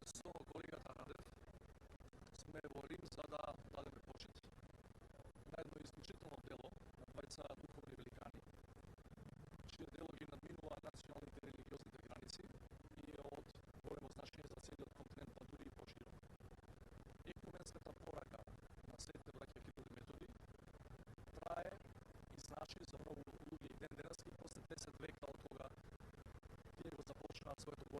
Со колегата Радев сме во Рим за да дадеме почит на едно исклучително дело на двајца духовни великани, чие дело ги надминува националните и религиозните граници и е од големо значење за целиот континент, па дури и поширо. Екуменската порака на светите браќа Кирил и Методи трае и значи за многу луѓе и ден денески после 10 века од кога тие го започнаа своето